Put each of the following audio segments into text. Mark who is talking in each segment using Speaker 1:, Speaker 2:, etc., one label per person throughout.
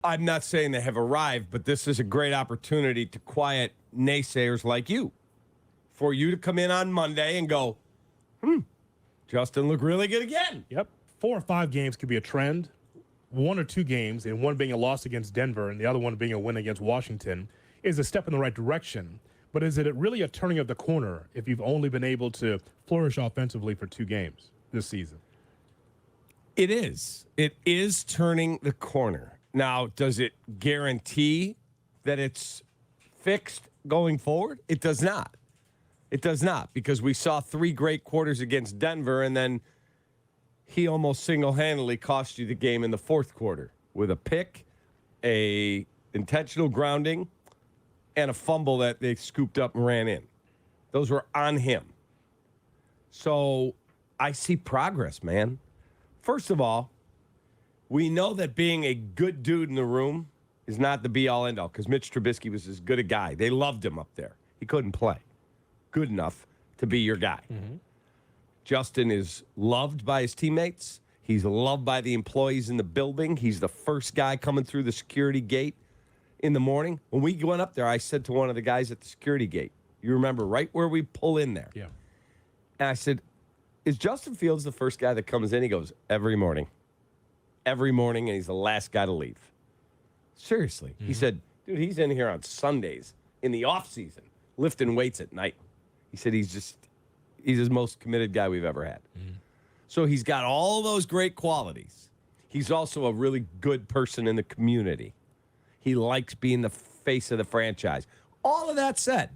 Speaker 1: I'm not saying they have arrived, but this is a great opportunity to quiet naysayers like you. For you to come in on Monday and go, Justin looked really good again.
Speaker 2: Yep. 4 or 5 games could be a trend. 1 or 2 games, and one being a loss against Denver and the other one being a win against Washington, is a step in the right direction. But is it really a turning of the corner if you've only been able to flourish offensively for 2 games this season?
Speaker 1: It is. It is turning the corner. Now, does it guarantee that it's fixed going forward? It does not. It does not, because we saw 3 great quarters against Denver, and then he almost single-handedly cost you the game in the fourth quarter with a pick, a intentional grounding, and a fumble that they scooped up and ran in. Those were on him. So I see progress, man. First of all, we know that being a good dude in the room is not the be-all, end-all, because Mitch Trubisky was as good a guy. They loved him up there. He couldn't play good enough to be your guy. Mm-hmm. Justin is loved by his teammates. He's loved by the employees in the building. He's the first guy coming through the security gate in the morning. When we went up there, I said to one of the guys at the security gate, you remember right where we pull in there?
Speaker 2: Yeah.
Speaker 1: And I said, is Justin Fields the first guy that comes in? He goes, every morning. Every morning, and he's the last guy to leave. Seriously. Mm-hmm. He said, dude, he's in here on Sundays in the off season, lifting weights at night. He said he's his most committed guy we've ever had. Mm-hmm. So he's got all those great qualities. He's also a really good person in the community. He likes being the face of the franchise. All of that said,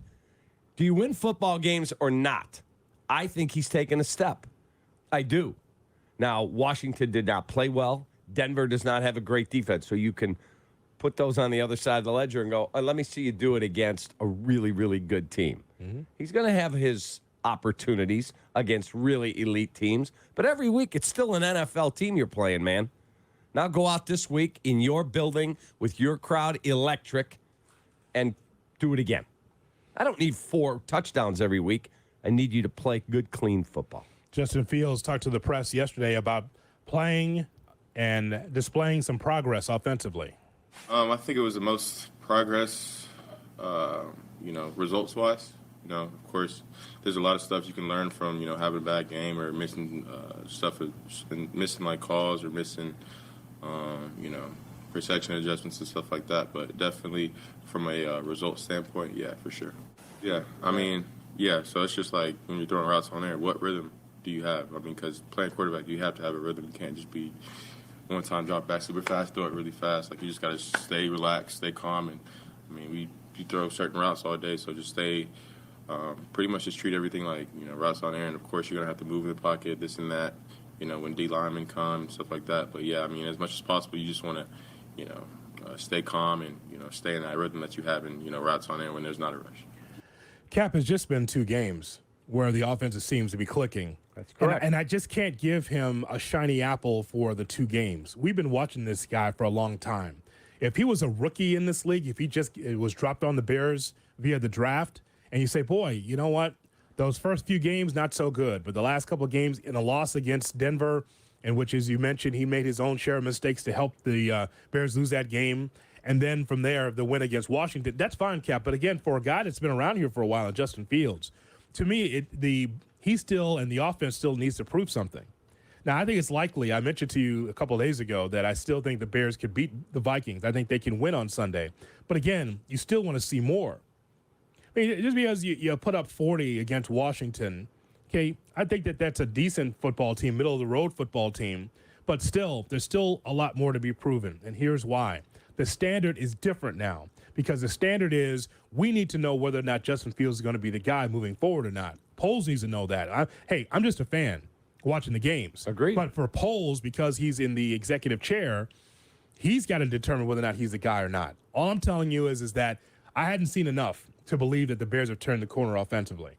Speaker 1: do you win football games or not? I think he's taken a step. I do. Now, Washington did not play well. Denver does not have a great defense, so you can put those on the other side of the ledger and go, let me see you do it against a really, really good team. Mm-hmm. He's going to have his opportunities against really elite teams, but every week it's still an NFL team you're playing, man. Now go out this week in your building with your crowd electric and do it again. I don't need 4 touchdowns every week. I need you to play good, clean football.
Speaker 2: Justin Fields talked to the press yesterday about playing and displaying some progress offensively.
Speaker 3: I think it was the most progress, results-wise. Of course, there's a lot of stuff you can learn from, having a bad game or missing stuff, missing like calls or missing, protection adjustments and stuff like that. But definitely from a result standpoint, yeah, for sure. Yeah, so it's just like when you're throwing routes on there, what rhythm do you have? because playing quarterback, you have to have a rhythm. You can't just be one-time drop back super fast, throw it really fast. Like, you just got to stay relaxed, stay calm. And, you throw certain routes all day, so just stay pretty much just treat everything like, routes on air. And, of course, you're going to have to move in the pocket, this and that, when D linemen come, stuff like that. But, yeah, as much as possible, you just want to, stay calm and, stay in that rhythm that you have in, routes on air when there's not a rush.
Speaker 2: Cap has just been 2 games where the offense seems to be clicking.
Speaker 1: That's correct.
Speaker 2: And I just can't give him a shiny apple for the 2 games. We've been watching this guy for a long time. If he was a rookie in this league, if he just was dropped on the Bears via the draft, and you say, boy, you know what? Those first few games, not so good. But the last couple of games in a loss against Denver, in which, as you mentioned, he made his own share of mistakes to help the Bears lose that game. And then from there, the win against Washington. That's fine, Cap. But again, for a guy that's been around here for a while, Justin Fields, to me, he still and the offense still needs to prove something. Now, I think it's likely, I mentioned to you a couple of days ago, that I still think the Bears could beat the Vikings. I think they can win on Sunday. But again, you still want to see more. Just because you put up 40 against Washington, okay, I think that's a decent football team, middle-of-the-road football team. But still, there's still a lot more to be proven. And here's why. The standard is different now, because the standard is we need to know whether or not Justin Fields is going to be the guy moving forward or not. Poles needs to know that. I'm just a fan watching the games.
Speaker 1: Agreed.
Speaker 2: But for Poles, because he's in the executive chair, he's got to determine whether or not he's the guy or not. All I'm telling you is that I hadn't seen enough to believe that the Bears have turned the corner offensively.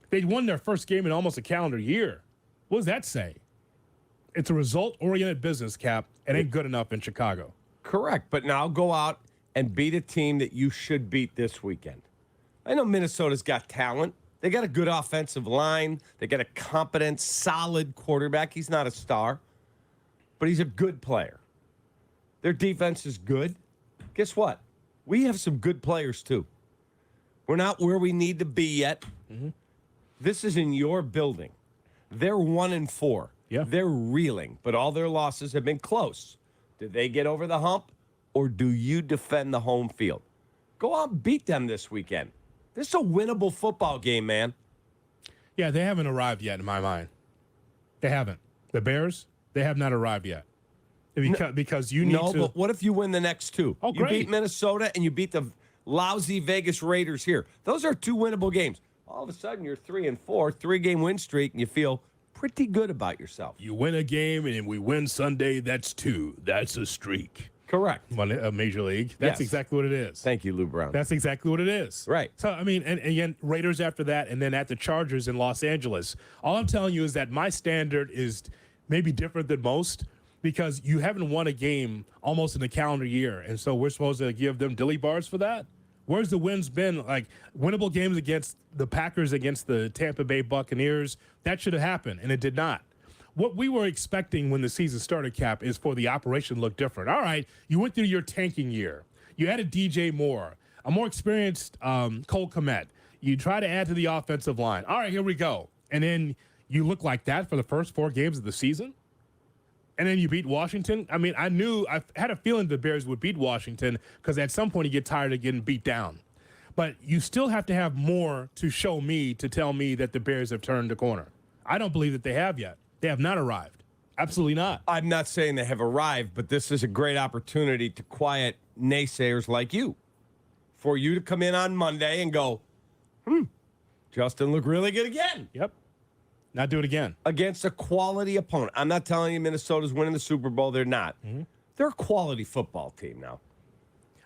Speaker 2: They won their first game in almost a calendar year. What does that say? It's a result-oriented business, Cap. It ain't good enough in Chicago.
Speaker 1: Correct, but now go out and beat a team that you should beat this weekend. I know Minnesota's got talent. They got a good offensive line. They got a competent, solid quarterback. He's not a star, but he's a good player. Their defense is good. guess what? We have some good players too. We're not where we need to be yet. This is in your building. They're 1-4.
Speaker 2: Yeah.
Speaker 1: They're reeling, but all their losses have been close. Did they get over the hump, or do you defend the home field? Go out and beat them this weekend. This is a winnable football game, man.
Speaker 2: Yeah, they haven't arrived yet in my mind. They haven't. The Bears, they have not arrived yet. Because you need
Speaker 1: No,
Speaker 2: to.
Speaker 1: but what if you win the next two?
Speaker 2: Oh,
Speaker 1: You
Speaker 2: great.
Speaker 1: beat Minnesota and you beat the lousy Vegas Raiders here. Those are two winnable games. All of a sudden, you're 3-4, 3-game win streak, and you feel pretty good about yourself.
Speaker 2: You win a game and we win Sunday, that's 2. That's a streak.
Speaker 1: Correct.
Speaker 2: A Major League. That's
Speaker 1: Yes.
Speaker 2: exactly what it is.
Speaker 1: Thank you, Lou Brown.
Speaker 2: That's exactly what it is.
Speaker 1: Right.
Speaker 2: So, I mean, and again, Raiders after that, and then at the Chargers in Los Angeles. All I'm telling you is that my standard is maybe different than most because you haven't won a game almost in a calendar year. And so we're supposed to give them dilly bars for that? Where's the wins been? Like, winnable games against the Packers, against the Tampa Bay Buccaneers, that should have happened, and it did not. What we were expecting when the season started, Cap, is for the operation to look different. All right, you went through your tanking year. You added DJ Moore, a more experienced Cole Kmet. You try to add to the offensive line. All right, here we go. And then you look like that for the first 4 games of the season? And then you beat Washington? I mean, I had a feeling the Bears would beat Washington because at some point you get tired of getting beat down. But you still have to have more to show me, to tell me that the Bears have turned the corner. I don't believe that they have yet. They have not arrived. Absolutely not.
Speaker 1: I'm not saying they have arrived, but this is a great opportunity to quiet naysayers like you. For you to come in on Monday and go, Justin looked really good again.
Speaker 2: Yep. Not do it again.
Speaker 1: Against a quality opponent. I'm not telling you Minnesota's winning the Super Bowl. They're not. They're a quality football team now.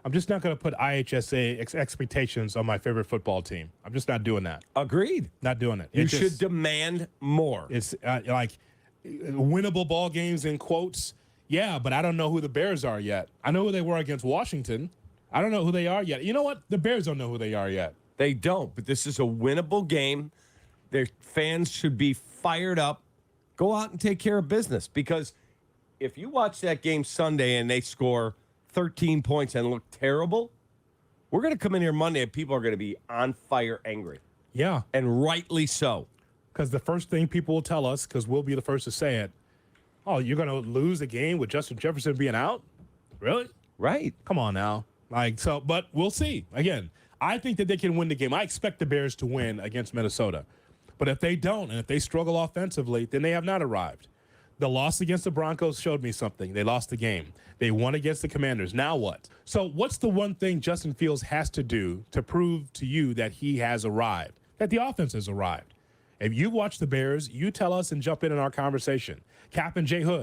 Speaker 2: I'm just not going to put IHSA expectations on my favorite football team. I'm just not doing that.
Speaker 1: Agreed.
Speaker 2: Not doing it.
Speaker 1: You
Speaker 2: It
Speaker 1: should
Speaker 2: just-
Speaker 1: demand more.
Speaker 2: It's like winnable ball games in quotes. Yeah, but I don't know who the Bears are yet. I know who they were against Washington. I don't know who they are yet. You know what? The Bears don't know who they are yet.
Speaker 1: They don't, but this is a winnable game. Their fans should be fired up. Go out and take care of business because if you watch that game Sunday and they score 13 points and look terrible, we're going to come in here Monday and people are going to be on fire angry,
Speaker 2: Yeah,
Speaker 1: and rightly so.
Speaker 2: because the first thing people will tell us, because we'll be the first to say it, oh, you're going to lose a game with Justin Jefferson being out? Really?
Speaker 1: Right.
Speaker 2: Come on now. But we'll see. Again, I think that they can win the game. I expect the Bears to win against Minnesota. But if they don't, and if they struggle offensively, then they have not arrived. The loss against the Broncos showed me something. They lost the game. They won against the Commanders. Now what? So what's the one thing Justin Fields has to do to prove to you that he has arrived, that the offense has arrived? If you watch the Bears, you tell us and jump in our conversation. Cap and Jay Hood